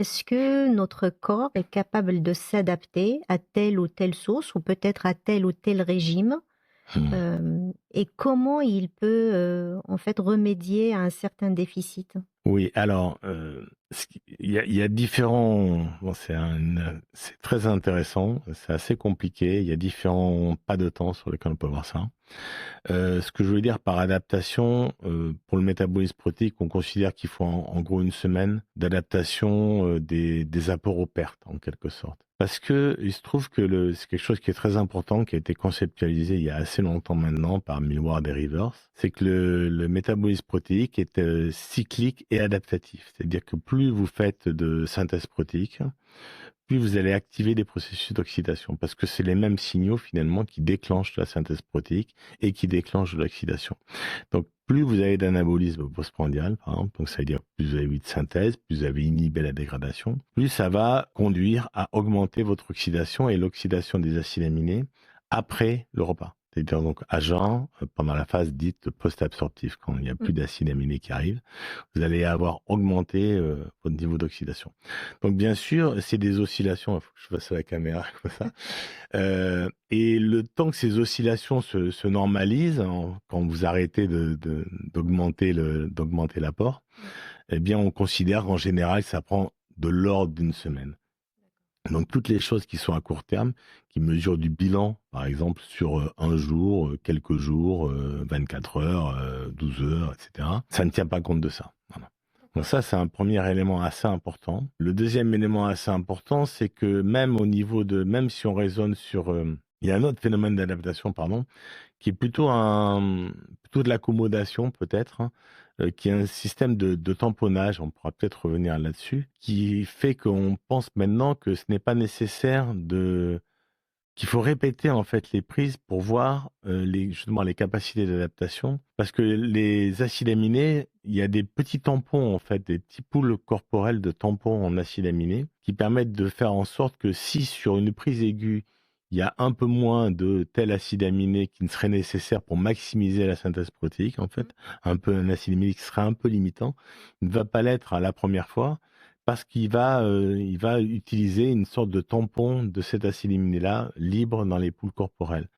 Est-ce que notre corps est capable de s'adapter à telle ou telle source ou peut-être à tel ou tel régime? Mmh. Et comment il peut, en fait, remédier à un certain déficit? Oui, alors, il y a différents bon, c'est très intéressant, c'est assez compliqué, il y a différents pas de temps sur lesquels on peut voir ça. Ce que je veux dire par adaptation, pour le métabolisme protéique, on considère qu'il faut en gros une semaine d'adaptation, des apports aux pertes, en quelque sorte. Parce que il se trouve que c'est quelque chose qui est très important, qui a été conceptualisé il y a assez longtemps maintenant par Millward et Rivers, c'est que le métabolisme protéique est cyclique et adaptatif. C'est-à-dire que plus vous faites de synthèse protéique, plus vous allez activer des processus d'oxydation, parce que c'est les mêmes signaux finalement qui déclenchent la synthèse protéique et qui déclenchent de l'oxydation. Donc plus vous avez d'anabolisme postprandial, par exemple, donc ça veut dire plus vous avez eu de synthèse, plus vous avez inhibé la dégradation, plus ça va conduire à augmenter votre oxydation et l'oxydation des acides aminés après le repas. C'est-à-dire donc à jeun, pendant la phase dite post-absorptive, quand il n'y a Mmh. plus d'acides aminés qui arrivent, vous allez avoir augmenté votre niveau d'oxydation. Donc bien sûr, c'est des oscillations, il faut que je fasse à la caméra comme ça. Et le temps que ces oscillations se normalisent, quand vous arrêtez d'augmenter l'apport, Ouais. eh bien on considère qu'en général, ça prend de l'ordre d'une semaine. Donc toutes les choses qui sont à court terme, qui mesurent du bilan, par exemple sur un jour, quelques jours, 24 heures, 12 heures, etc., ça ne tient pas compte de ça. Voilà. Donc D'accord. ça, c'est un premier élément assez important. Le deuxième élément assez important, c'est que même si on raisonne sur, il y a un autre phénomène d'adaptation, pardon, qui est plutôt de l'accommodation peut-être, hein, qui est un système de tamponnage, on pourra peut-être revenir là-dessus, qui fait qu'on pense maintenant que ce n'est pas nécessaire qu'il faut répéter en fait les prises pour voir justement les capacités d'adaptation, parce que les acides aminés, il y a des petits tampons en fait, des petits poules corporels de tampons en acides aminés qui permettent de faire en sorte que si sur une prise aiguë il y a un peu moins de tel acide aminé qui ne serait nécessaire pour maximiser la synthèse protéique, en Mmh. fait, un peu un acide aminé qui serait un peu limitant, il ne va pas l'être à la première fois, parce il va utiliser une sorte de tampon de cet acide aminé-là libre dans les poules corporelles.